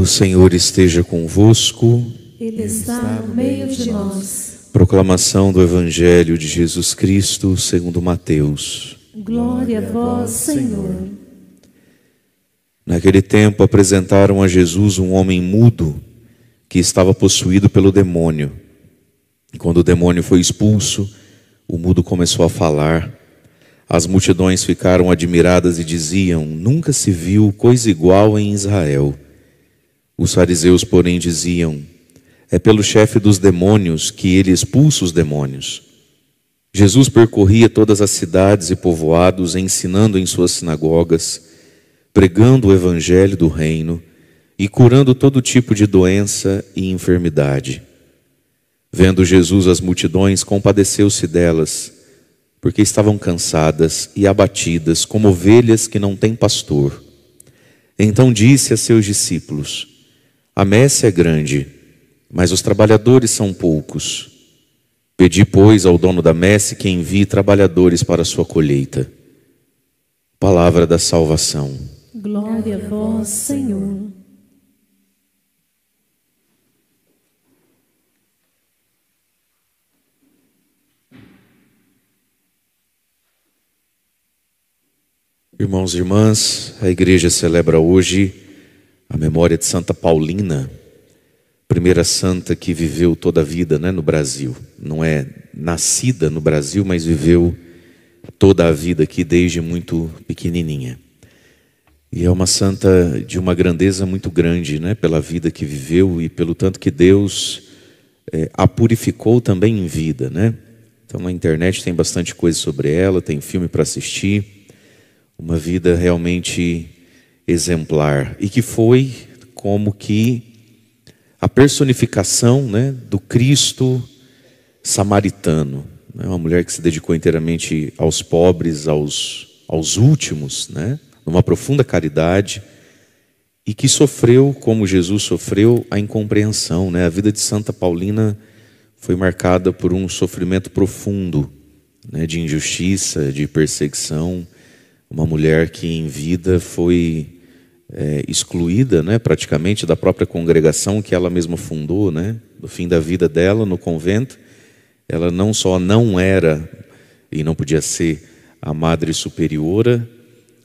O Senhor esteja convosco. Ele está no meio de nós. Proclamação do Evangelho de Jesus Cristo segundo Mateus. Glória a vós, Senhor. Naquele tempo apresentaram a Jesus um homem mudo que estava possuído pelo demônio. E quando o demônio foi expulso, o mudo começou a falar. As multidões ficaram admiradas e diziam: nunca se viu coisa igual em Israel. Os fariseus, porém, diziam: é pelo chefe dos demônios que ele expulsa os demônios. Jesus percorria todas as cidades e povoados, ensinando em suas sinagogas, pregando o evangelho do reino e curando todo tipo de doença e enfermidade. Vendo Jesus as multidões, compadeceu-se delas, porque estavam cansadas e abatidas, como ovelhas que não têm pastor. Então disse a seus discípulos: a messe é grande, mas os trabalhadores são poucos. Pedi, pois, ao dono da messe que envie trabalhadores para a sua colheita. Palavra da salvação. Glória a vós, Senhor. Irmãos e irmãs, a igreja celebra hoje a memória de Santa Paulina, primeira santa que viveu toda a vida, no Brasil. Não é nascida no Brasil, mas viveu toda a vida aqui desde muito pequenininha. E é uma santa de uma grandeza muito grande, pela vida que viveu e pelo tanto que Deus a purificou também em vida, Então na internet tem bastante coisa sobre ela, tem filme para assistir. Uma vida realmente exemplar, e que foi como que a personificação do Cristo samaritano, uma mulher que se dedicou inteiramente aos pobres, aos últimos, numa profunda caridade, e que sofreu, como Jesus sofreu, a incompreensão. A vida de Santa Paulina foi marcada por um sofrimento profundo, de injustiça, de perseguição. Uma mulher que em vida foi excluída, praticamente da própria congregação que ela mesma fundou, No fim da vida dela, no convento, ela não só não era e não podia ser a Madre Superiora,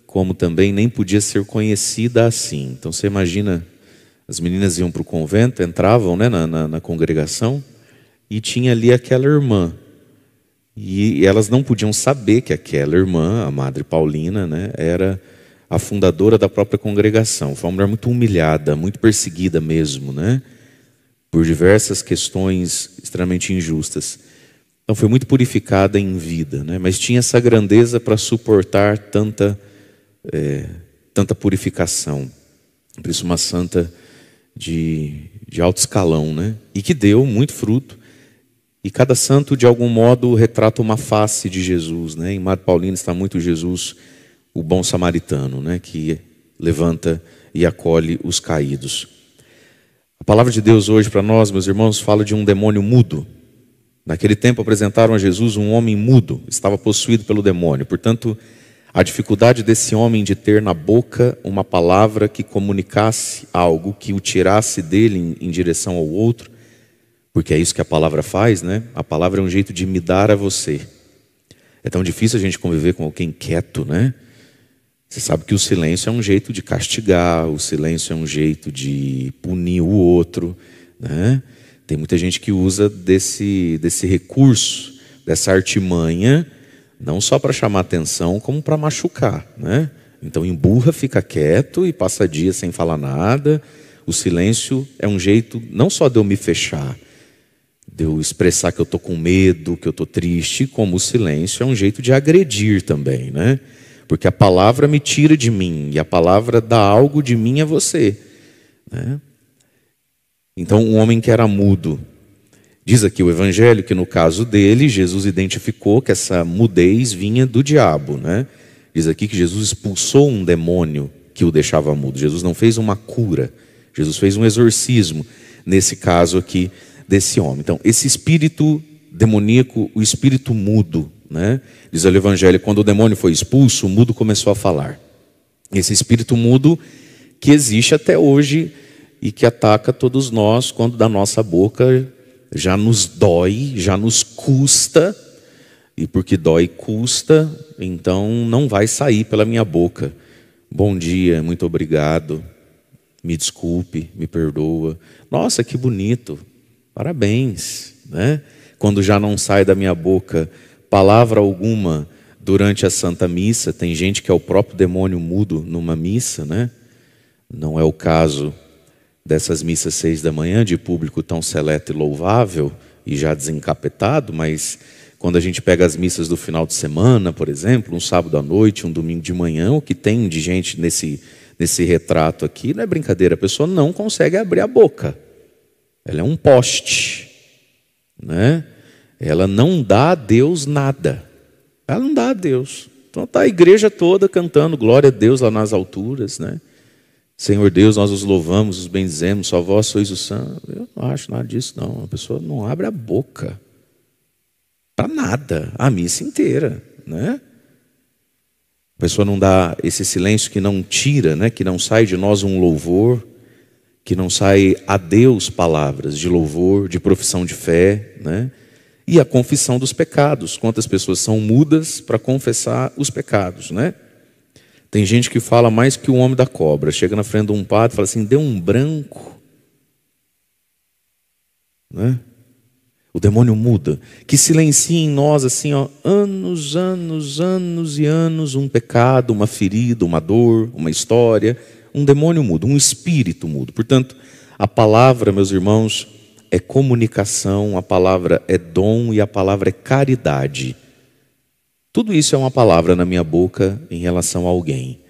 como também nem podia ser conhecida assim. Então você imagina, as meninas iam para o convento, entravam na congregação, e tinha ali aquela irmã. E elas não podiam saber que aquela irmã, a Madre Paulina, era a fundadora da própria congregação. Foi uma mulher muito humilhada, muito perseguida mesmo, por diversas questões extremamente injustas. Então foi muito purificada em vida, mas tinha essa grandeza para suportar tanta purificação. Por isso uma santa de alto escalão, e que deu muito fruto. E cada santo, de algum modo, retrata uma face de Jesus, Em Madre Paulina está muito Jesus, o bom samaritano, que levanta e acolhe os caídos. A palavra de Deus hoje para nós, meus irmãos, fala de um demônio mudo. Naquele tempo apresentaram a Jesus um homem mudo, estava possuído pelo demônio. Portanto, a dificuldade desse homem de ter na boca uma palavra que comunicasse algo, que o tirasse dele em direção ao outro, porque é isso que a palavra faz, A palavra é um jeito de me dar a você. É tão difícil a gente conviver com alguém quieto, Você sabe que o silêncio é um jeito de castigar, o silêncio é um jeito de punir o outro, Tem muita gente que usa desse recurso, dessa artimanha, não só para chamar atenção, como para machucar, Então emburra, fica quieto e passa dias sem falar nada. O silêncio é um jeito não só de eu me fechar, de eu expressar que eu estou com medo, que eu estou triste, como o silêncio é um jeito de agredir também, Porque a palavra me tira de mim, e a palavra dá algo de mim a você, Então um homem que era mudo, diz aqui o Evangelho que no caso dele, Jesus identificou que essa mudez vinha do diabo, Diz aqui que Jesus expulsou um demônio que o deixava mudo. Jesus não fez uma cura, Jesus fez um exorcismo, nesse caso aqui, desse homem. Então, esse espírito demoníaco, o espírito mudo, Diz o Evangelho, quando o demônio foi expulso, o mudo começou a falar. Esse espírito mudo que existe até hoje e que ataca todos nós quando da nossa boca já nos dói, já nos custa, e porque dói e custa, então não vai sair pela minha boca. Bom dia, muito obrigado, me desculpe, me perdoa. Nossa, que bonito, parabéns, né? Quando já não sai da minha boca palavra alguma durante a Santa Missa. Tem gente que é o próprio demônio mudo numa missa, né? Não é o caso dessas missas 6 da manhã, de público tão seleto e louvável e já desencapetado, mas quando a gente pega as missas do final de semana, por exemplo, um sábado à noite, um domingo de manhã, o que tem de gente nesse retrato aqui não é brincadeira, a pessoa não consegue abrir a boca. Ela é um poste, né? Ela não dá a Deus nada. Ela não dá a Deus. Então está a igreja toda cantando glória a Deus lá nas alturas, né? Senhor Deus, nós os louvamos, os bendizemos, só vós sois o santo. Eu não acho nada disso, não. A pessoa não abre a boca para nada, a missa inteira, né? A pessoa não dá esse silêncio que não tira, né? Que não sai de nós um louvor, que não sai a Deus palavras de louvor, de profissão de fé, né? E a confissão dos pecados. Quantas pessoas são mudas para confessar os pecados, né? Tem gente que fala mais que o homem da cobra. Chega na frente de um padre e fala assim, deu um branco, né? O demônio muda, que silencia em nós assim, ó, anos e anos, um pecado, uma ferida, uma dor, uma história. Um demônio muda, um espírito muda. Portanto, a palavra, meus irmãos, é comunicação, a palavra é dom e a palavra é caridade. Tudo isso é uma palavra na minha boca em relação a alguém.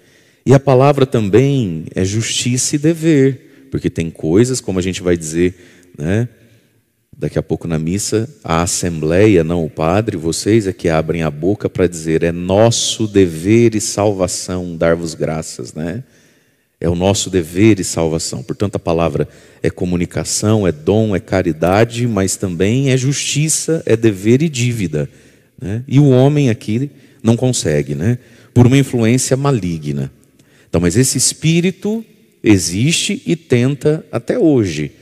E a palavra também é justiça e dever, porque tem coisas, como a gente vai dizer, né? Daqui a pouco na missa, a assembleia, não o padre, vocês é que abrem a boca para dizer, é nosso dever e salvação dar-vos graças, né? É o nosso dever e salvação. Portanto, a palavra é comunicação, é dom, é caridade, mas também é justiça, é dever e dívida, né? E o homem aqui não consegue, né? Por uma influência maligna. Então, mas esse espírito existe e tenta até hoje.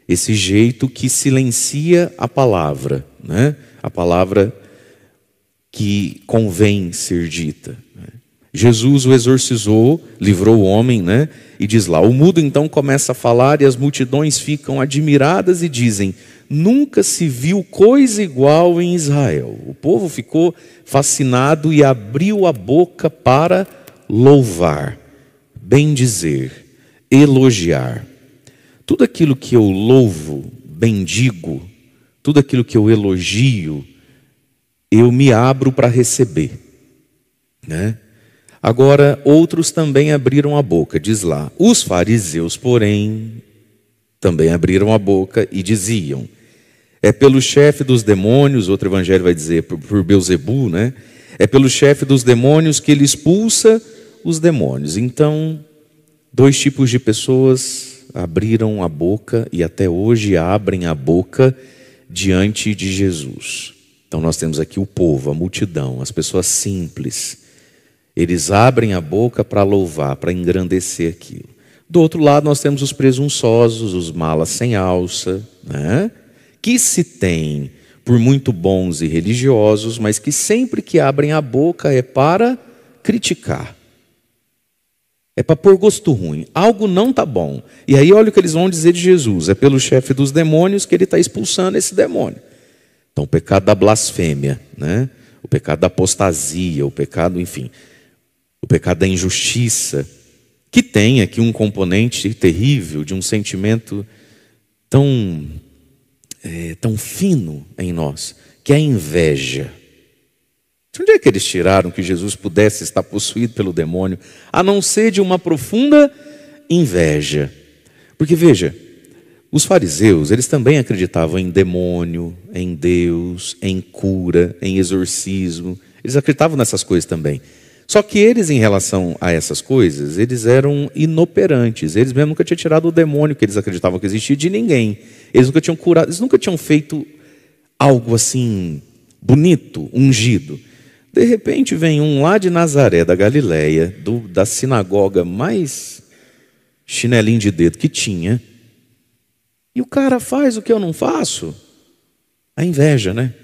Esse jeito que silencia a palavra, né? A palavra que convém ser dita. Jesus o exorcizou, livrou o homem, né? E diz lá, o mudo então começa a falar e as multidões ficam admiradas e dizem, nunca se viu coisa igual em Israel. O povo ficou fascinado e abriu a boca para louvar, bendizer, elogiar. Tudo aquilo que eu louvo, bendigo, tudo aquilo que eu elogio, eu me abro para receber, né? Agora, outros também abriram a boca, diz lá. Os fariseus, porém, também abriram a boca e diziam, é pelo chefe dos demônios, outro evangelho vai dizer, por Belzebu, né? É pelo chefe dos demônios que ele expulsa os demônios. Então, dois tipos de pessoas abriram a boca e até hoje abrem a boca diante de Jesus. Então nós temos aqui o povo, a multidão, as pessoas simples. Eles abrem a boca para louvar, para engrandecer aquilo. Do outro lado nós temos os presunçosos, os malas sem alça, né? Que se tem por muito bons e religiosos, mas que sempre que abrem a boca é para criticar. É para pôr gosto ruim. Algo não está bom. E aí olha o que eles vão dizer de Jesus. É pelo chefe dos demônios que ele está expulsando esse demônio. Então o pecado da blasfêmia, né? O pecado da apostasia, o pecado, enfim, o pecado da injustiça, que tem aqui um componente terrível de um sentimento tão fino em nós, que é a inveja. De onde é que eles tiraram que Jesus pudesse estar possuído pelo demônio, a não ser de uma profunda inveja? Porque veja, os fariseus, eles também acreditavam em demônio, em Deus, em cura, em exorcismo. Eles acreditavam nessas coisas também. Só que eles, em relação a essas coisas, eles eram inoperantes. Eles mesmo nunca tinham tirado o demônio que eles acreditavam que existia de ninguém. Eles nunca tinham curado, eles nunca tinham feito algo assim bonito, ungido. De repente vem um lá de Nazaré, da Galileia, da sinagoga mais chinelinho de dedo que tinha, E o cara faz o que eu não faço. A inveja, né?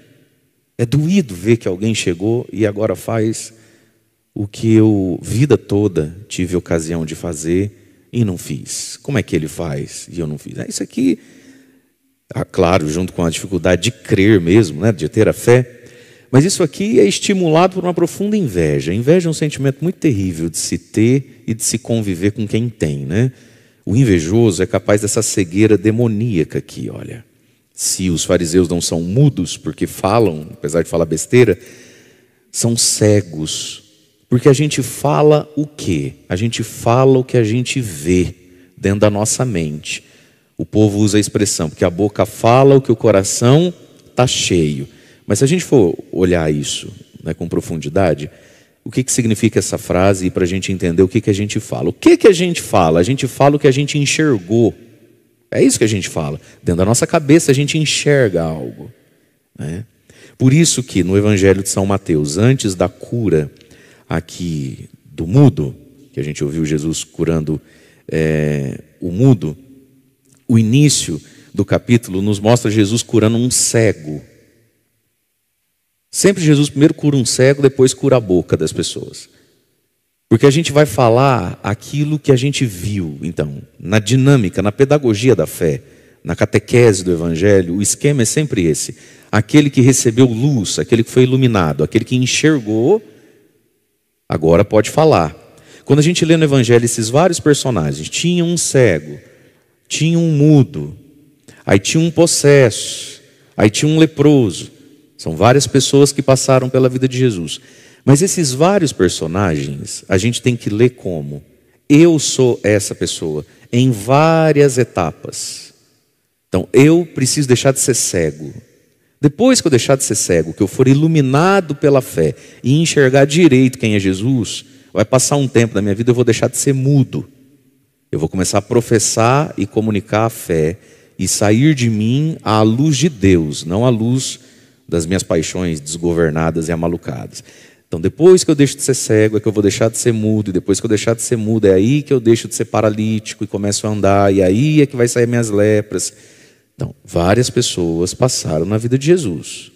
É doído ver que alguém chegou e agora faz o que eu, vida toda, tive ocasião de fazer e não fiz. Como é que ele faz e eu não fiz? Isso aqui, claro, junto com a dificuldade de crer mesmo, né? De ter a fé. Mas isso aqui é estimulado por uma profunda inveja. A inveja é um sentimento muito terrível de se ter e de se conviver com quem tem, né? O invejoso é capaz dessa cegueira demoníaca aqui, olha. Se os fariseus não são mudos porque falam, apesar de falar besteira, são cegos. Porque a gente fala o quê? A gente fala o que a gente vê dentro da nossa mente. O povo usa a expressão, porque a boca fala o que o coração está cheio. Mas se a gente for olhar isso, né, com profundidade, o que significa essa frase e para a gente entender o que a gente fala? O que a gente fala? A gente fala o que a gente enxergou. É isso que a gente fala. Dentro da nossa cabeça a gente enxerga algo, né? Por isso que no Evangelho de São Mateus, antes da cura aqui do mudo, que a gente ouviu Jesus curando o mudo, o início do capítulo nos mostra Jesus curando um cego. Sempre Jesus primeiro cura um cego, depois cura a boca das pessoas. Porque a gente vai falar aquilo que a gente viu. Então, na dinâmica, na pedagogia da fé, na catequese do Evangelho, o esquema é sempre esse. Aquele que recebeu luz, aquele que foi iluminado, aquele que enxergou, agora pode falar. Quando a gente lê no Evangelho esses vários personagens, tinha um cego, tinha um mudo, aí tinha um possesso, aí tinha um leproso. São várias pessoas que passaram pela vida de Jesus. Mas esses vários personagens, a gente tem que ler como: eu sou essa pessoa, em várias etapas. Então, eu preciso deixar de ser cego. Depois que eu deixar de ser cego, que eu for iluminado pela fé e enxergar direito quem é Jesus, vai passar um tempo da minha vida, eu vou deixar de ser mudo. Eu vou começar a professar e comunicar a fé e sair de mim à luz de Deus, não à luz das minhas paixões desgovernadas e amalucadas. Então, depois que eu deixo de ser cego, é que eu vou deixar de ser mudo. E depois que eu deixar de ser mudo, é aí que eu deixo de ser paralítico e começo a andar. E aí é que vai sair minhas lepras. Então, várias pessoas passaram na vida de Jesus.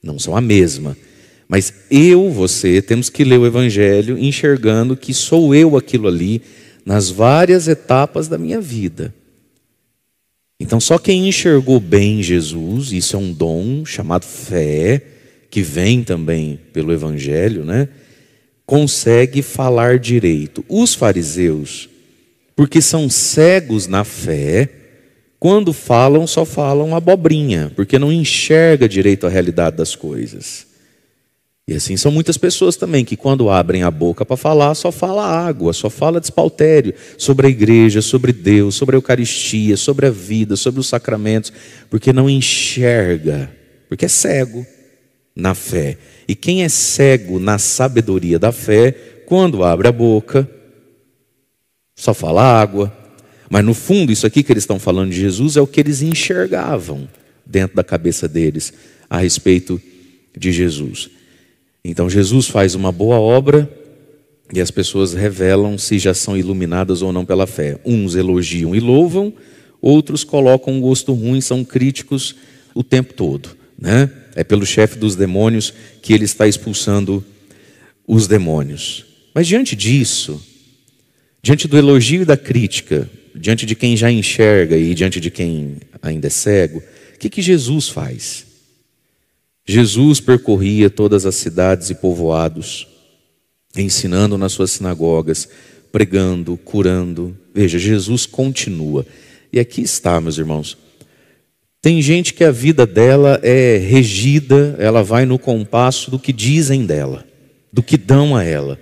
Não são a mesma. Mas você, temos que ler o Evangelho enxergando que sou eu aquilo ali nas várias etapas da minha vida. Então, só quem enxergou bem Jesus, isso é um dom chamado fé, que vem também pelo Evangelho, né? Consegue falar direito. Os fariseus, porque são cegos na fé, quando falam, só falam abobrinha, porque não enxerga direito a realidade das coisas. E assim são muitas pessoas também, que quando abrem a boca para falar, só fala água, só fala despautério sobre a igreja, sobre Deus, sobre a Eucaristia, sobre a vida, sobre os sacramentos, porque não enxerga, porque é cego na fé. E quem é cego na sabedoria da fé, quando abre a boca, só fala água. Mas no fundo, isso aqui que eles estão falando de Jesus é o que eles enxergavam dentro da cabeça deles a respeito de Jesus. Então Jesus faz uma boa obra e as pessoas revelam se já são iluminadas ou não pela fé. Uns elogiam e louvam, outros colocam um gosto ruim, são críticos o tempo todo, né? É pelo chefe dos demônios que ele está expulsando os demônios. Mas diante disso, diante do elogio e da crítica, diante de quem já enxerga e diante de quem ainda é cego, o que Jesus faz? Jesus percorria todas as cidades e povoados, ensinando nas suas sinagogas, pregando, curando. Veja, Jesus continua. E aqui está, meus irmãos. Tem gente que a vida dela é regida, ela vai no compasso do que dizem dela, do que dão a ela.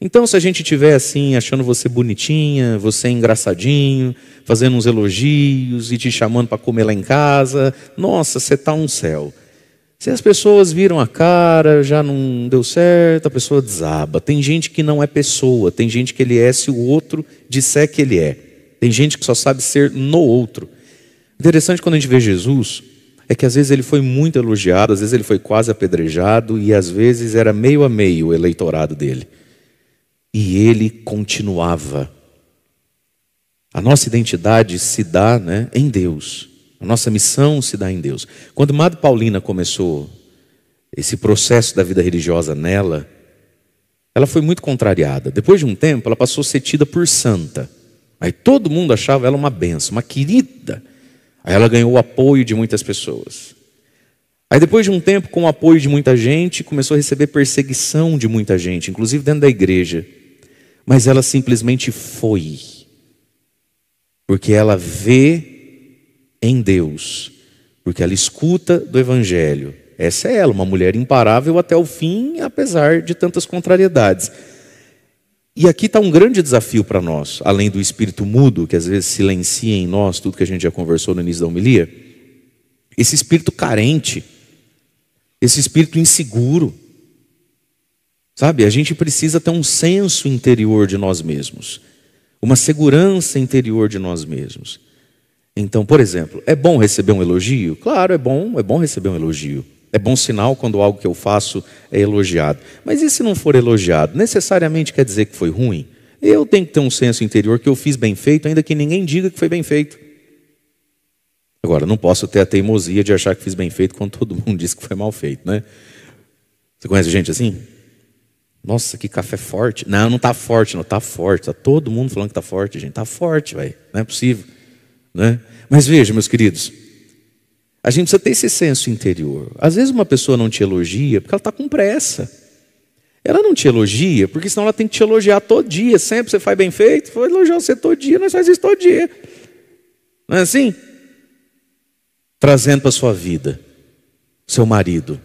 Então, se a gente estiver assim, achando você bonitinha, você engraçadinho, fazendo uns elogios e te chamando para comer lá em casa, nossa, você está um céu. Se as pessoas viram a cara, já não deu certo, a pessoa desaba. Tem gente que não é pessoa, tem gente que ele é se o outro disser que ele é. Tem gente que só sabe ser no outro. Interessante quando a gente vê Jesus, é que às vezes ele foi muito elogiado, às vezes ele foi quase apedrejado e às vezes era meio a meio o eleitorado dele. E ele continuava. A nossa identidade se dá, né, em Deus. A nossa missão se dá em Deus. Quando Madre Paulina começou esse processo da vida religiosa nela, ela foi muito contrariada. Depois de um tempo, ela passou a ser tida por santa. Aí todo mundo achava ela uma benção, uma querida. Aí ela ganhou o apoio de muitas pessoas. Aí depois de um tempo, com o apoio de muita gente, começou a receber perseguição de muita gente, inclusive dentro da igreja. Mas ela simplesmente foi. Porque ela vê em Deus. Porque ela escuta do Evangelho. Essa é ela, uma mulher imparável até o fim, apesar de tantas contrariedades. E aqui está um grande desafio para nós, além do espírito mudo, que às vezes silencia em nós tudo que a gente já conversou no início da homilia. Esse espírito carente, esse espírito inseguro. Sabe, a gente precisa ter um senso interior de nós mesmos, uma segurança interior de nós mesmos. Então, por exemplo, é bom receber um elogio? Claro, é bom receber um elogio. É bom sinal quando algo que eu faço é elogiado. Mas e se não for elogiado? Necessariamente quer dizer que foi ruim? Eu tenho que ter um senso interior que eu fiz bem feito, ainda que ninguém diga que foi bem feito. Agora, não posso ter a teimosia de achar que fiz bem feito quando todo mundo diz que foi mal feito, né? Você conhece gente assim? Nossa, que café forte. Não, não está forte, não está forte. Está todo mundo falando que está forte, gente. Está forte, velho. Não é possível, né? Mas veja, meus queridos, a gente precisa ter esse senso interior. Às vezes uma pessoa não te elogia porque ela está com pressa. Ela não te elogia porque senão ela tem que te elogiar todo dia. Sempre você faz bem feito, vou elogiar você todo dia, nós fazemos isso todo dia. Não é assim? Trazendo para a sua vida, seu marido.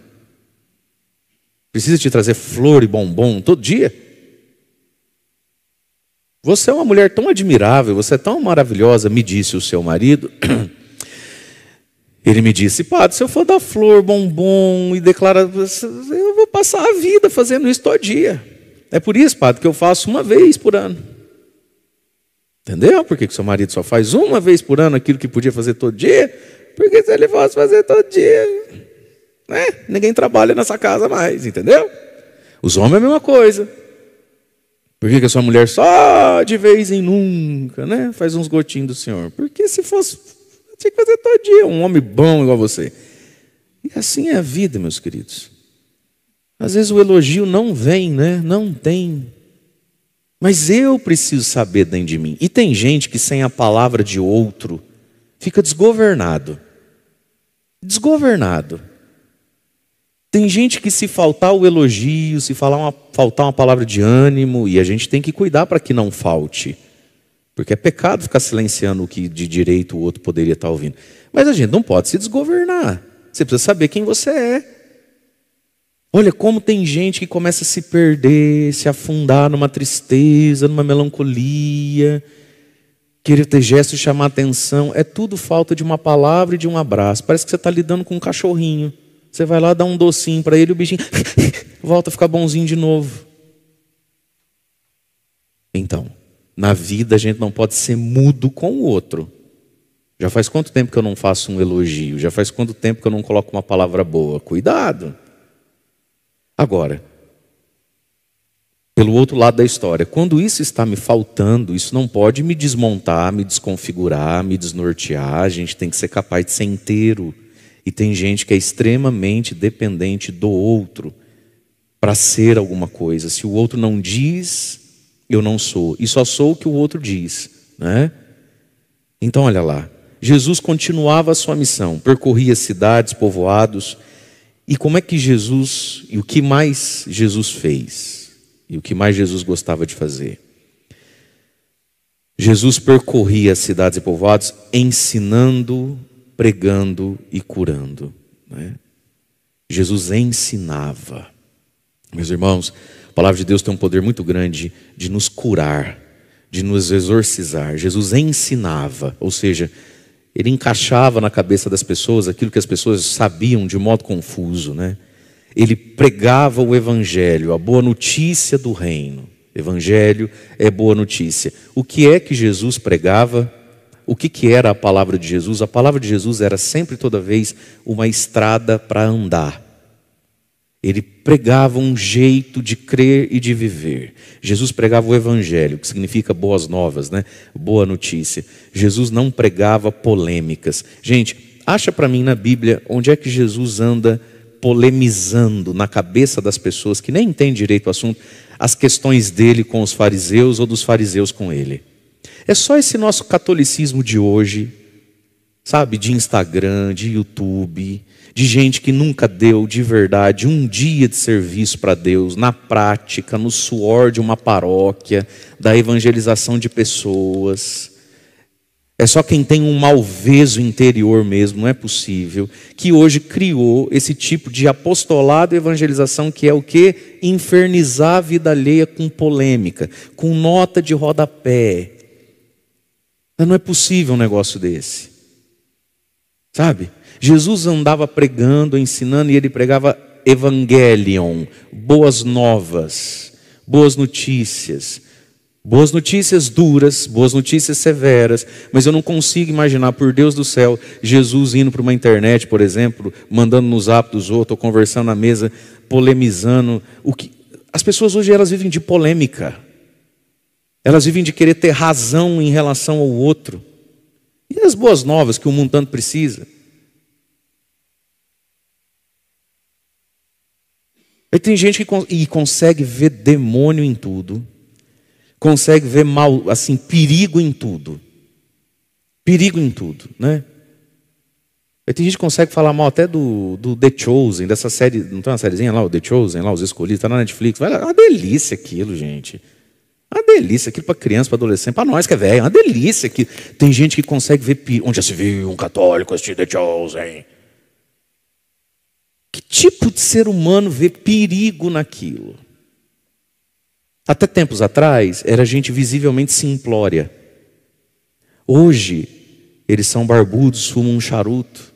Precisa te trazer flor e bombom todo dia? Você é uma mulher tão admirável, você é tão maravilhosa, me disse o seu marido. Ele me disse, padre, se eu for dar flor, bombom e declarar, eu vou passar a vida fazendo isso todo dia. É por isso, padre, que eu faço uma vez por ano. Entendeu? Por que seu marido só faz uma vez por ano aquilo que podia fazer todo dia? Porque se ele fosse fazer todo dia, né? Ninguém trabalha nessa casa mais, entendeu? Os homens é a mesma coisa. Por que a sua mulher só de vez em nunca, né? Faz uns gotinhos do Senhor? Porque se fosse, tinha que fazer todo dia, um homem bom igual você. E assim é a vida, meus queridos. Às vezes o elogio não vem, né? Não tem. Mas eu preciso saber dentro de mim. E tem gente que sem a palavra de outro fica desgovernado. Desgovernado. Tem gente que se faltar o elogio, se faltar uma palavra de ânimo, e a gente tem que cuidar para que não falte. Porque é pecado ficar silenciando o que de direito o outro poderia estar ouvindo. Mas a gente não pode se desgovernar. Você precisa saber quem você é. Olha como tem gente que começa a se perder, se afundar numa tristeza, numa melancolia, querer ter gesto e chamar atenção. É tudo falta de uma palavra e de um abraço. Parece que você está lidando com um cachorrinho. Você vai lá dar um docinho para ele e o bichinho volta a ficar bonzinho de novo. Então, na vida a gente não pode ser mudo com o outro. Já faz quanto tempo que eu não faço um elogio? Já faz quanto tempo que eu não coloco uma palavra boa? Cuidado. Agora, pelo outro lado da história, quando isso está me faltando, isso não pode me desmontar, me desconfigurar, me desnortear. A gente tem que ser capaz de ser inteiro. E tem gente que é extremamente dependente do outro para ser alguma coisa. Se o outro não diz, eu não sou. E só sou o que o outro diz, né? Então olha lá. Jesus continuava a sua missão. Percorria cidades, povoados. E como é que Jesus, e o que mais Jesus fez? E o que mais Jesus gostava de fazer? Jesus percorria cidades e povoados ensinando, pregando e curando, né? Jesus ensinava. Meus irmãos, a palavra de Deus tem um poder muito grande de nos curar, de nos exorcizar. Jesus ensinava, ou seja, ele encaixava na cabeça das pessoas aquilo que as pessoas sabiam de modo confuso, né? Ele pregava o evangelho, a boa notícia do reino. Evangelho é boa notícia. O que é que Jesus pregava? O que era a palavra de Jesus? A palavra de Jesus era sempre, toda vez, uma estrada para andar. Ele pregava um jeito de crer e de viver. Jesus pregava o evangelho, que significa boas novas, né? Boa notícia. Jesus não pregava polêmicas. Gente, acha para mim na Bíblia onde é que Jesus anda polemizando na cabeça das pessoas que nem entendem direito o assunto, as questões dele com os fariseus ou dos fariseus com ele. É só esse nosso catolicismo de hoje, sabe, de Instagram, de YouTube, de gente que nunca deu de verdade um dia de serviço para Deus, na prática, no suor de uma paróquia, da evangelização de pessoas. É só quem tem um malveso interior mesmo, não é possível, que hoje criou esse tipo de apostolado e evangelização que é o quê? Infernizar a vida alheia com polêmica, com nota de rodapé. Não é possível um negócio desse. Sabe? Jesus andava pregando, ensinando, e ele pregava evangelion, boas novas, boas notícias. Boas notícias duras, boas notícias severas, mas eu não consigo imaginar, por Deus do céu, Jesus indo para uma internet, por exemplo, mandando no zap dos outros, ou conversando na mesa, polemizando. As pessoas hoje elas vivem de polêmica, elas vivem de querer ter razão em relação ao outro. E as boas novas que o mundo tanto precisa? Aí tem gente que consegue ver demônio em tudo. Consegue ver mal, assim, perigo em tudo. Perigo em tudo, né? Aí tem gente que consegue falar mal até do The Chosen, dessa série, não tem uma sériezinha lá, o The Chosen, lá, Os Escolhidos, tá na Netflix. Vai lá, é uma delícia aquilo, gente. Uma delícia aquilo para criança, para adolescente, para nós que é velho, uma delícia aquilo. Tem gente que consegue ver perigo. Onde já se viu um católico assistir The Chosen? Que tipo de ser humano vê perigo naquilo? Até tempos atrás, era gente visivelmente simplória. Hoje, eles são barbudos, fumam um charuto.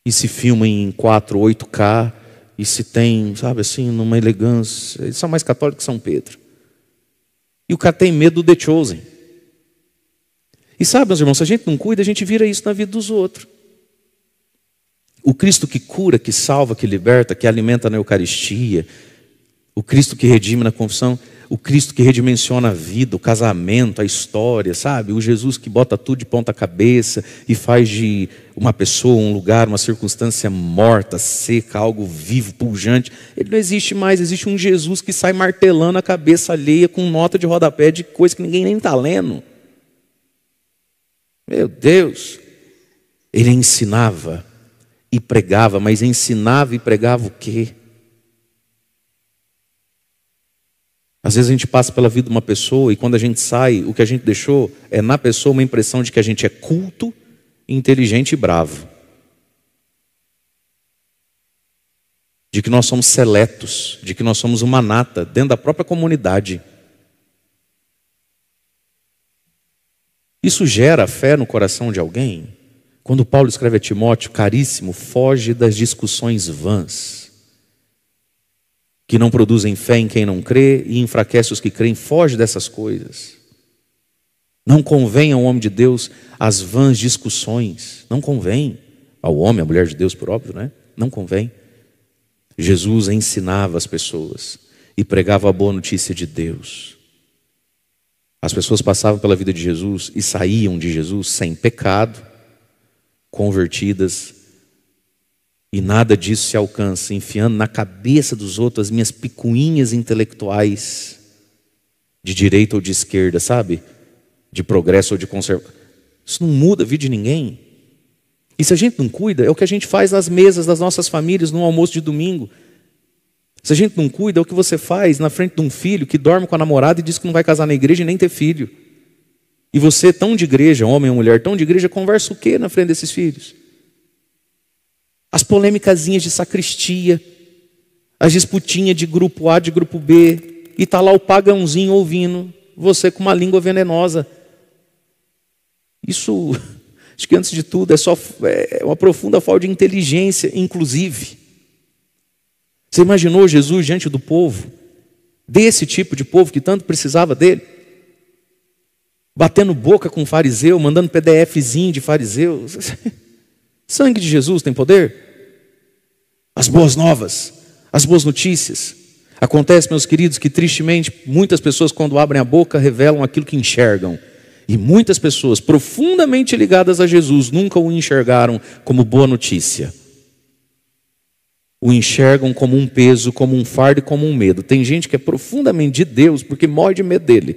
E se filmam em 4, 8K. E se tem, sabe assim, numa elegância. Eles são mais católicos que São Pedro. E o cara tem medo do The Chosen. E sabe, meus irmãos, se a gente não cuida, a gente vira isso na vida dos outros. O Cristo que cura, que salva, que liberta, que alimenta na Eucaristia, o Cristo que redime na confissão, o Cristo que redimensiona a vida, o casamento, a história, sabe? O Jesus que bota tudo de ponta cabeça e faz de uma pessoa, um lugar, uma circunstância morta, seca, algo vivo, pujante. Ele não existe mais, existe um Jesus que sai martelando a cabeça alheia com nota de rodapé de coisa que ninguém nem está lendo. Meu Deus! Ele ensinava e pregava, mas ensinava e pregava o quê? Às vezes a gente passa pela vida de uma pessoa e quando a gente sai, o que a gente deixou é na pessoa uma impressão de que a gente é culto, inteligente e bravo. De que nós somos seletos, de que nós somos uma nata dentro da própria comunidade. Isso gera fé no coração de alguém? Quando Paulo escreve a Timóteo, caríssimo, foge das discussões vãs, que não produzem fé em quem não crê e enfraquece os que creem, foge dessas coisas. Não convém ao homem de Deus as vãs discussões, não convém ao homem, à mulher de Deus, por óbvio, né? Não convém. Jesus ensinava as pessoas e pregava a boa notícia de Deus. As pessoas passavam pela vida de Jesus e saíam de Jesus sem pecado, convertidas, e nada disso se alcança enfiando na cabeça dos outros as minhas picuinhas intelectuais de direita ou de esquerda, sabe? De progresso ou de conservação. Isso não muda a vida de ninguém. E se a gente não cuida, é o que a gente faz nas mesas das nossas famílias no almoço de domingo. Se a gente não cuida, é o que você faz na frente de um filho que dorme com a namorada e diz que não vai casar na igreja e nem ter filho. E você, tão de igreja, homem ou mulher, tão de igreja, conversa o quê na frente desses filhos? As polêmicazinhas de sacristia, as disputinhas de grupo A, de grupo B, e está lá o pagãozinho ouvindo, você com uma língua venenosa. Isso, acho que antes de tudo, é uma profunda falta de inteligência, inclusive. Você imaginou Jesus diante do povo, desse tipo de povo que tanto precisava dele? Batendo boca com fariseu, mandando PDFzinho de fariseu. Sangue de Jesus tem poder? As boas novas. as boas notícias. Acontece, meus queridos, que tristemente muitas pessoas, quando abrem a boca, revelam aquilo que enxergam. E muitas pessoas profundamente ligadas a Jesus nunca o enxergaram como boa notícia. O enxergam como um peso, como um fardo e como um medo. Tem gente que é profundamente de Deus porque morre de medo dele.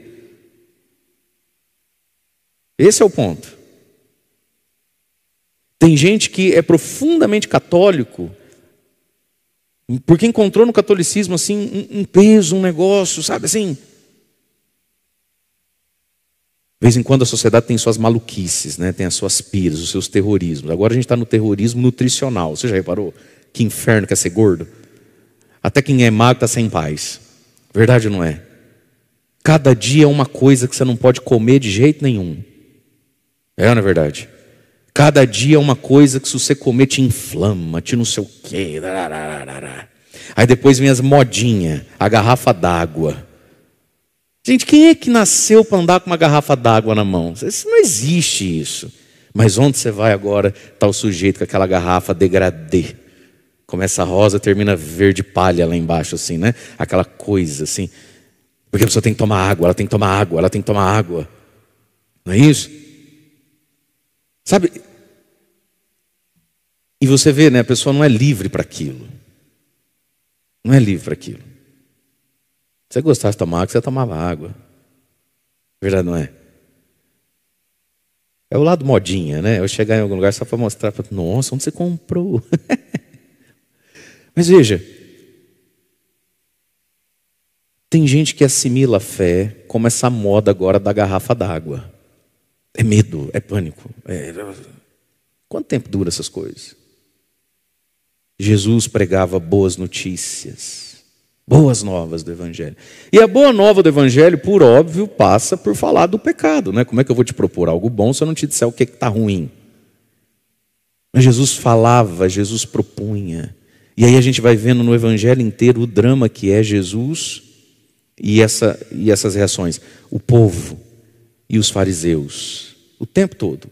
Esse é o ponto. Tem gente que é profundamente católico porque encontrou no catolicismo assim um peso, um negócio, sabe assim. De vez em quando a sociedade tem suas maluquices, né? Tem as suas piras, os seus terrorismos. Agora a gente está no terrorismo nutricional. Você já reparou? Que inferno que é ser gordo? Até quem é magro está sem paz. Verdade ou não é? Cada dia é uma coisa que você não pode comer de jeito nenhum. É ou não é verdade? Cada dia é uma coisa que se você comer te inflama, te não sei o quê. Aí depois vem as modinhas, a garrafa d'água. Gente, quem é que nasceu para andar com uma garrafa d'água na mão? Isso não existe isso. Mas onde você vai agora, está o sujeito com aquela garrafa degradê. Começa rosa, termina verde palha lá embaixo, assim, né? Aquela coisa assim. Porque a pessoa tem que tomar água, ela tem que tomar água, ela tem que tomar água. Não é isso? Sabe? E você vê, né? A pessoa não é livre para aquilo. Não é livre para aquilo. Se você gostasse de tomar água, você tomava água. Verdade, não é? É o lado modinha, né? Eu chegar em algum lugar só para mostrar, nossa, onde você comprou? Mas veja, tem gente que assimila a fé como essa moda agora da garrafa d'água. É medo, é pânico. Quanto tempo dura essas coisas? Jesus pregava boas notícias. Boas novas do Evangelho. E a boa nova do Evangelho, por óbvio, passa por falar do pecado, né? Como é que eu vou te propor algo bom se eu não te disser o que está ruim? Mas Jesus falava, Jesus propunha. E aí a gente vai vendo no Evangelho inteiro o drama que é Jesus e essas reações. O povo e os fariseus. O tempo todo.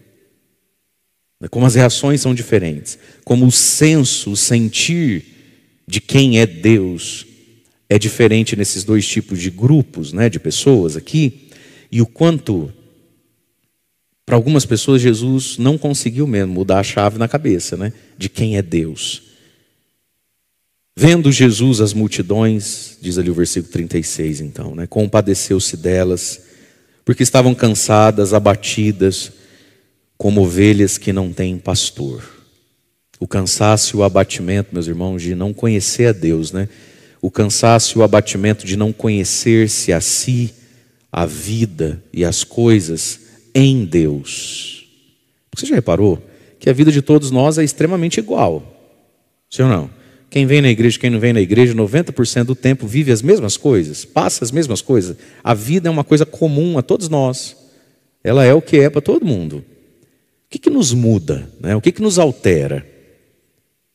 Como as reações são diferentes. Como o senso, o sentir de quem é Deus é diferente nesses dois tipos de grupos, né, de pessoas aqui, e o quanto, para algumas pessoas, Jesus não conseguiu mesmo mudar a chave na cabeça, né, de quem é Deus. Vendo Jesus as multidões, diz ali o versículo 36 então, né, compadeceu-se delas, porque estavam cansadas, abatidas, como ovelhas que não têm pastor. O cansaço e o abatimento, meus irmãos, de não conhecer a Deus, né? O cansaço e o abatimento de não conhecer-se a si, a vida e as coisas em Deus. Você já reparou que a vida de todos nós é extremamente igual? Sim ou não? Quem vem na igreja, quem não vem na igreja, 90% do tempo vive as mesmas coisas, passa as mesmas coisas. A vida é uma coisa comum a todos nós. Ela é o que é para todo mundo. O que nos muda, né? O que nos altera?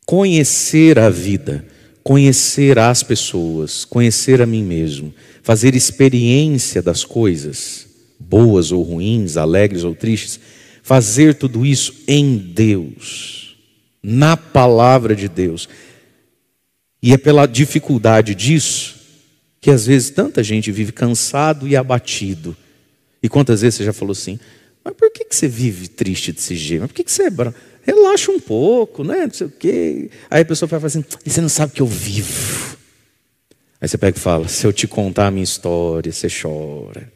Conhecer a vida. Conhecer as pessoas, conhecer a mim mesmo, fazer experiência das coisas, boas ou ruins, alegres ou tristes, fazer tudo isso em Deus, na palavra de Deus. E é pela dificuldade disso que às vezes tanta gente vive cansado e abatido. E quantas vezes você já falou assim, mas por que você vive triste desse jeito? Mas por que você é branco? Relaxa um pouco, né? Não sei o quê. Aí a pessoa fala assim, e você não sabe que eu vivo. Aí você pega e fala, se eu te contar a minha história, você chora.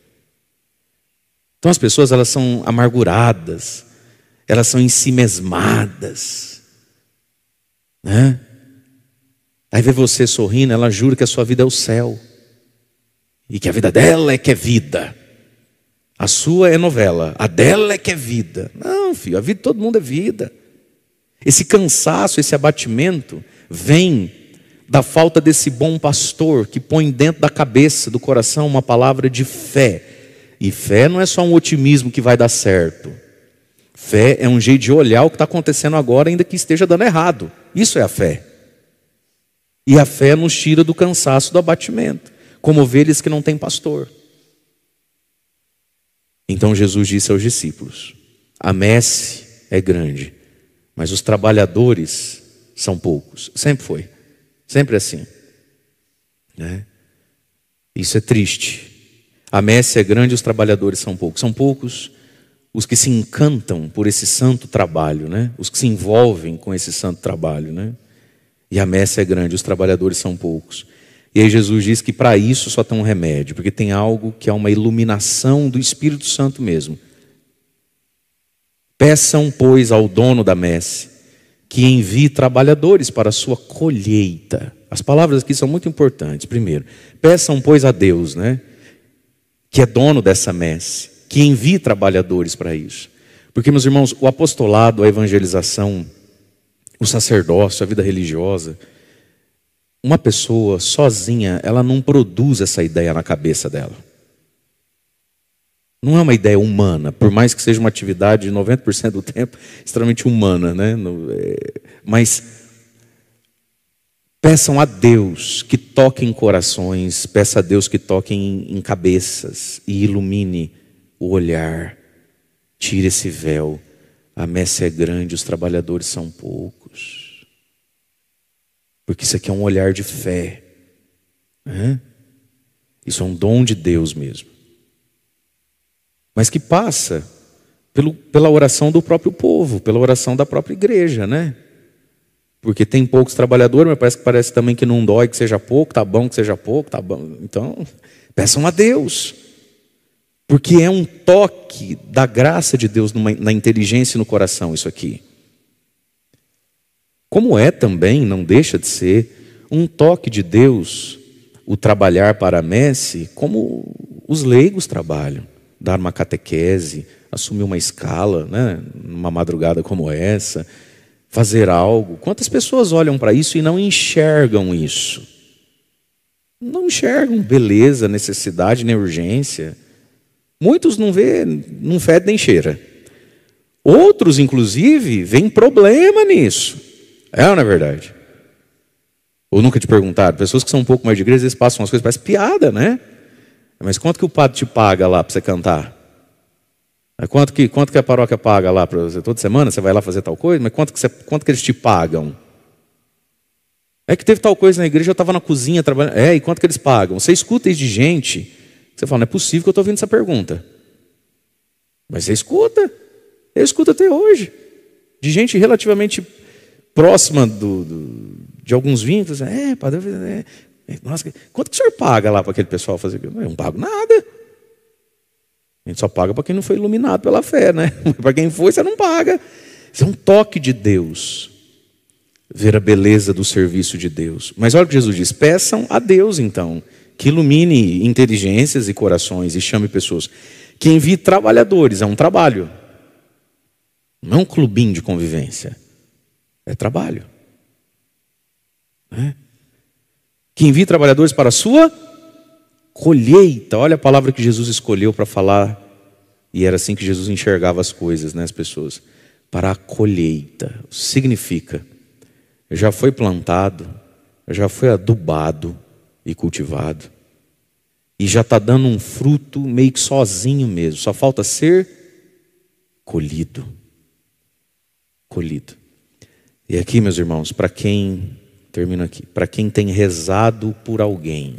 Então as pessoas, elas são amarguradas, elas são ensimesmadas, né? Aí vê você sorrindo, ela jura que a sua vida é o céu. E que a vida dela é que é vida. A sua é novela, a dela é que é vida. Não, filho, a vida de todo mundo é vida. Esse cansaço, esse abatimento vem da falta desse bom pastor que põe dentro da cabeça, do coração, uma palavra de fé. E fé não é só um otimismo que vai dar certo. Fé é um jeito de olhar o que está acontecendo agora, ainda que esteja dando errado. Isso é a fé. E a fé nos tira do cansaço, do abatimento, como ovelhas que não têm pastor. Então Jesus disse aos discípulos, a messe é grande, mas os trabalhadores são poucos. Sempre foi, sempre assim. né? Isso é triste. A messe é grande, os trabalhadores são poucos. São poucos os que se encantam por esse santo trabalho, né? Os que se envolvem com esse santo trabalho, né? E a messe é grande, os trabalhadores são poucos. E aí Jesus diz que para isso só tem um remédio, porque tem algo que é uma iluminação do Espírito Santo mesmo. Peçam, pois, ao dono da messe que envie trabalhadores para a sua colheita. As palavras aqui são muito importantes. Primeiro, peçam, pois, a Deus, né, que é dono dessa messe, que envie trabalhadores para isso. Porque, meus irmãos, o apostolado, a evangelização, o sacerdócio, a vida religiosa, uma pessoa sozinha, ela não produz essa ideia na cabeça dela. Não é uma ideia humana, por mais que seja uma atividade 90% do tempo extremamente humana, né? Mas peçam a Deus que toque em corações, peça a Deus que toque em cabeças e ilumine o olhar, tire esse véu. A messe é grande, os trabalhadores são poucos. Porque isso aqui é um olhar de fé, né? Isso é um dom de Deus mesmo. Mas que passa pela oração do próprio povo, pela oração da própria igreja, né? Porque tem poucos trabalhadores, mas parece também que não dói que seja pouco, tá bom que seja pouco, tá bom. Então, peçam a Deus. Porque é um toque da graça de Deus na inteligência e no coração isso aqui. Como é também, não deixa de ser, um toque de Deus o trabalhar para a messe como os leigos trabalham. Dar uma catequese, assumir uma escala, né, numa madrugada como essa, fazer algo. Quantas pessoas olham para isso e não enxergam isso? Não enxergam beleza, necessidade, nem urgência. Muitos não vê, não fede nem cheira. Outros, inclusive, veem problema nisso. É ou não é verdade? Ou nunca te perguntaram? Pessoas que são um pouco mais de igreja, eles passam umas coisas, parece piada, né? Mas quanto que o padre te paga lá para você cantar? Quanto que a paróquia paga lá para você? Toda semana você vai lá fazer tal coisa? Mas quanto que eles te pagam? É que teve tal coisa na igreja, eu estava na cozinha trabalhando. E quanto que eles pagam? Você escuta isso de gente, você fala, não é possível que eu estou ouvindo essa pergunta. Mas você escuta. Eu escuto até hoje. De gente relativamente próxima de alguns vínculos. Padre, nossa, quanto que o senhor paga lá para aquele pessoal fazer aquilo? Eu não pago nada. A gente só paga para quem não foi iluminado pela fé, né? Para quem foi, você não paga. Isso é um toque de Deus. Ver a beleza do serviço de Deus. Mas olha o que Jesus diz. Peçam a Deus, então, que ilumine inteligências e corações e chame pessoas. Que envie trabalhadores. É um trabalho. Não é um clubinho de convivência. É trabalho. Né? Que envie trabalhadores para a sua colheita. Olha a palavra que Jesus escolheu para falar. E era assim que Jesus enxergava as coisas, né, as pessoas. Para a colheita. Significa, já foi plantado, já foi adubado e cultivado. E já está dando um fruto meio que sozinho mesmo. Só falta ser colhido. Colhido. E aqui, meus irmãos, para quem... Termino aqui. Para quem tem rezado por alguém.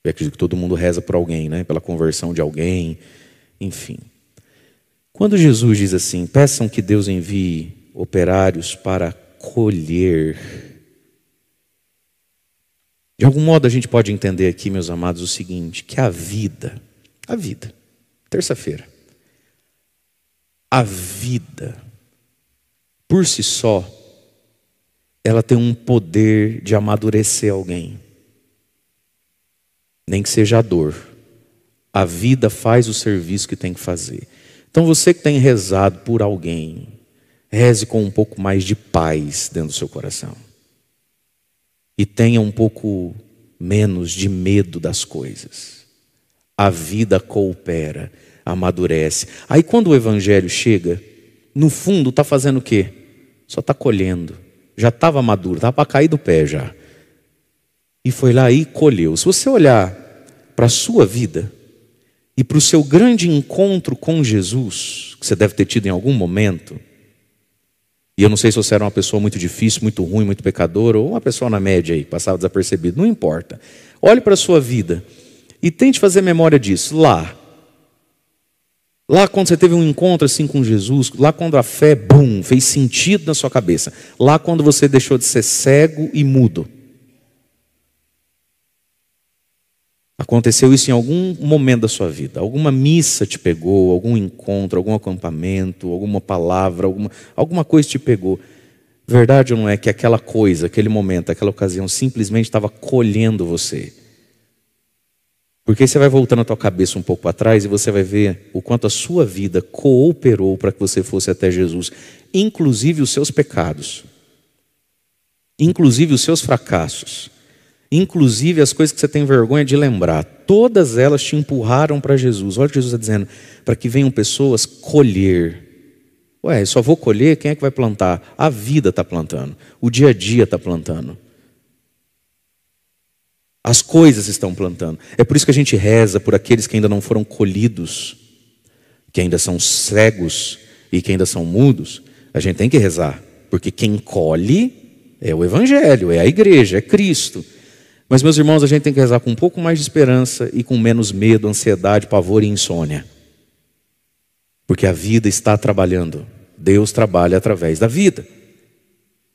Eu acredito que todo mundo reza por alguém, né? Pela conversão de alguém. Enfim. Quando Jesus diz assim, peçam que Deus envie operários para colher. De algum modo a gente pode entender aqui, meus amados, o seguinte, que a vida, terça-feira, a vida, por si só, ela tem um poder de amadurecer alguém. Nem que seja a dor. A vida faz o serviço que tem que fazer. Então você que tem rezado por alguém, reze com um pouco mais de paz dentro do seu coração. E tenha um pouco menos de medo das coisas. A vida coopera, amadurece. Aí quando o evangelho chega, no fundo está fazendo o quê? Só está colhendo. Já estava maduro, estava para cair do pé já. E foi lá e colheu. Se você olhar para a sua vida e para o seu grande encontro com Jesus, que você deve ter tido em algum momento, E eu não sei se você era uma pessoa muito difícil, muito ruim, muito pecadora, ou uma pessoa na média aí, passava desapercebido. Não importa. Olhe para a sua vida e tente fazer memória disso. Lá quando você teve um encontro assim com Jesus, lá quando a fé, fez sentido na sua cabeça. Lá quando você deixou de ser cego e mudo. Aconteceu isso em algum momento da sua vida. Alguma missa te pegou, algum encontro, algum acampamento, alguma palavra, alguma coisa te pegou. Verdade ou não é que aquela coisa, aquele momento, aquela ocasião simplesmente estava colhendo você? Porque aí você vai voltando a tua cabeça um pouco para trás e você vai ver o quanto a sua vida cooperou para que você fosse até Jesus. Inclusive os seus pecados. Inclusive os seus fracassos. Inclusive as coisas que você tem vergonha de lembrar. Todas elas te empurraram para Jesus. Olha o que Jesus está dizendo. Para que venham pessoas colher. Ué, eu só vou colher? Quem é que vai plantar? A vida está plantando. O dia a dia está plantando. As coisas estão plantando. É por isso que a gente reza por aqueles que ainda não foram colhidos, que ainda são cegos e que ainda são mudos. A gente tem que rezar, porque quem colhe é o Evangelho, é a igreja, é Cristo. Mas, meus irmãos, a gente tem que rezar com um pouco mais de esperança e com menos medo, ansiedade, pavor e insônia. Porque a vida está trabalhando. Deus trabalha através da vida.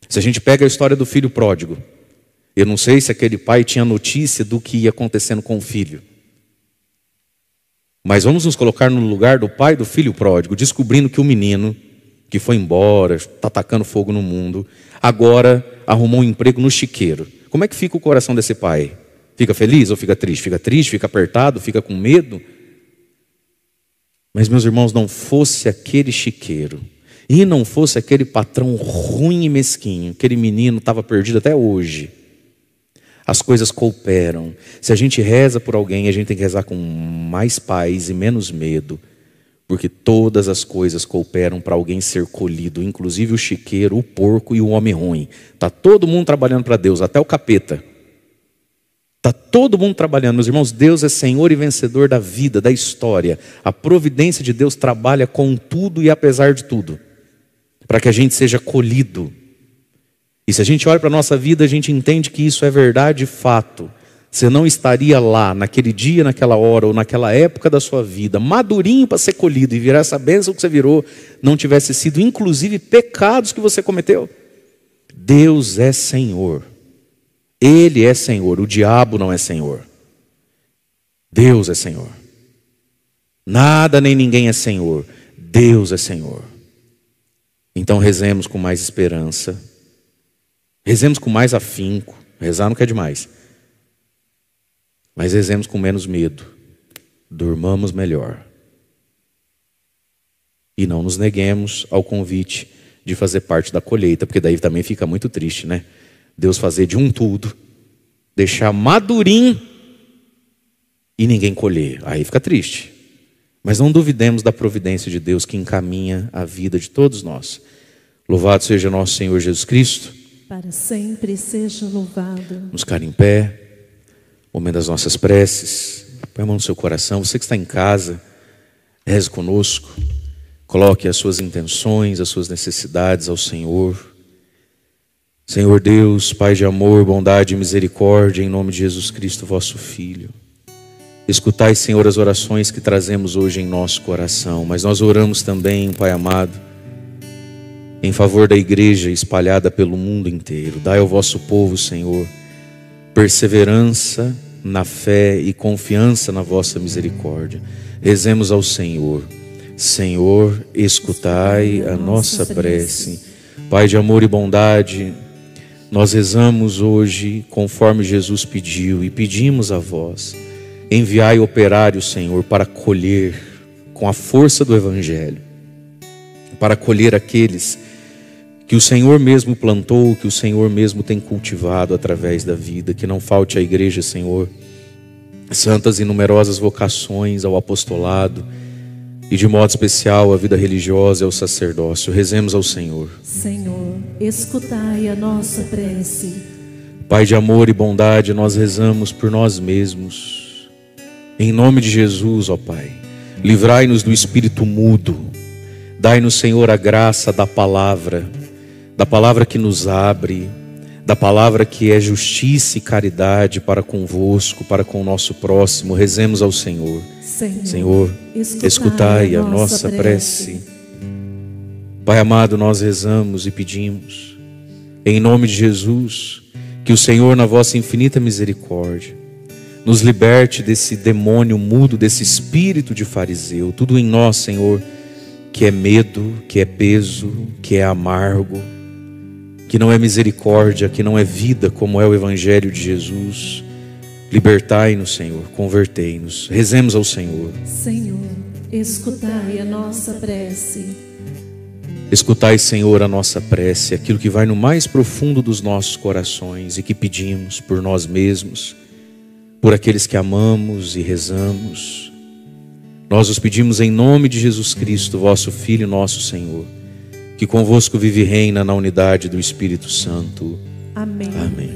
Se a gente pega a história do filho pródigo, eu não sei se aquele pai tinha notícia do que ia acontecendo com o filho. Mas vamos nos colocar no lugar do pai do filho pródigo, descobrindo que o menino, que foi embora, está tacando fogo no mundo, agora arrumou um emprego no chiqueiro. Como é que fica o coração desse pai? Fica feliz ou fica triste? Fica triste, fica apertado, fica com medo? Mas, meus irmãos, não fosse aquele chiqueiro, e não fosse aquele patrão ruim e mesquinho, aquele menino estava perdido até hoje. As coisas cooperam. Se a gente reza por alguém, a gente tem que rezar com mais paz e menos medo, porque todas as coisas cooperam para alguém ser colhido, inclusive o chiqueiro, o porco e o homem ruim. Está todo mundo trabalhando para Deus, até o capeta. Está todo mundo trabalhando, meus irmãos. Deus é Senhor e vencedor da vida, da história. A providência de Deus trabalha com tudo e apesar de tudo, para que a gente seja colhido. E se a gente olha para a nossa vida, a gente entende que isso é verdade e fato. Você não estaria lá, naquele dia, naquela hora, ou naquela época da sua vida, madurinho para ser colhido e virar essa bênção que você virou, não tivesse sido, inclusive, pecados que você cometeu. Deus é Senhor. Ele é Senhor, o diabo não é Senhor. Deus é Senhor. Nada nem ninguém é Senhor. Deus é Senhor. Então rezemos com mais esperança. Rezemos com mais afinco. Rezar não quer demais. Mas rezemos com menos medo. Durmamos melhor. E não nos neguemos ao convite de fazer parte da colheita, porque daí também fica muito triste, né? Deus fazer de um tudo, deixar madurinho e ninguém colher. Aí fica triste. Mas não duvidemos da providência de Deus que encaminha a vida de todos nós. Louvado seja nosso Senhor Jesus Cristo. Para sempre seja louvado. Nos cara em pé, momento das nossas preces. Põe a mão no seu coração. Você que está em casa, reze conosco. Coloque as suas intenções, as suas necessidades ao Senhor. Senhor Deus, Pai de amor, bondade e misericórdia, em nome de Jesus Cristo, vosso Filho. Escutai, Senhor, as orações que trazemos hoje em nosso coração. Mas nós oramos também, Pai amado, em favor da igreja espalhada pelo mundo inteiro. Dai ao vosso povo, Senhor, perseverança na fé e confiança na vossa misericórdia. Rezemos ao Senhor. Senhor, escutai a nossa prece. Pai de amor e bondade, nós rezamos hoje conforme Jesus pediu e pedimos a vós. Enviai operários, Senhor, para colher com a força do Evangelho, para colher aqueles que o Senhor mesmo plantou, que o Senhor mesmo tem cultivado através da vida. Que não falte à igreja, Senhor, santas e numerosas vocações ao apostolado e de modo especial à vida religiosa e ao sacerdócio. Rezemos ao Senhor. Senhor, escutai a nossa prece. Pai de amor e bondade, nós rezamos por nós mesmos. Em nome de Jesus, ó Pai, livrai-nos do espírito mudo. Dai-nos, Senhor, a graça da palavra. da palavra que nos abre, da palavra que é justiça e caridade para convosco, para com o nosso próximo. Rezemos ao Senhor. Senhor, escutai a nossa prece. Pai amado, nós rezamos e pedimos, em nome de Jesus, que o Senhor, na vossa infinita misericórdia, nos liberte desse demônio mudo, desse espírito de fariseu. Tudo em nós, Senhor, que é medo, que é peso, que é amargo, que não é misericórdia, que não é vida, como é o Evangelho de Jesus. Libertai-nos, Senhor, convertei-nos. Rezemos ao Senhor. Senhor, escutai a nossa prece. Escutai, Senhor, a nossa prece, aquilo que vai no mais profundo dos nossos corações e que pedimos por nós mesmos, por aqueles que amamos e rezamos. Nós os pedimos em nome de Jesus Cristo, vosso Filho, nosso Senhor, que convosco vive e reina na unidade do Espírito Santo. Amém. Amém.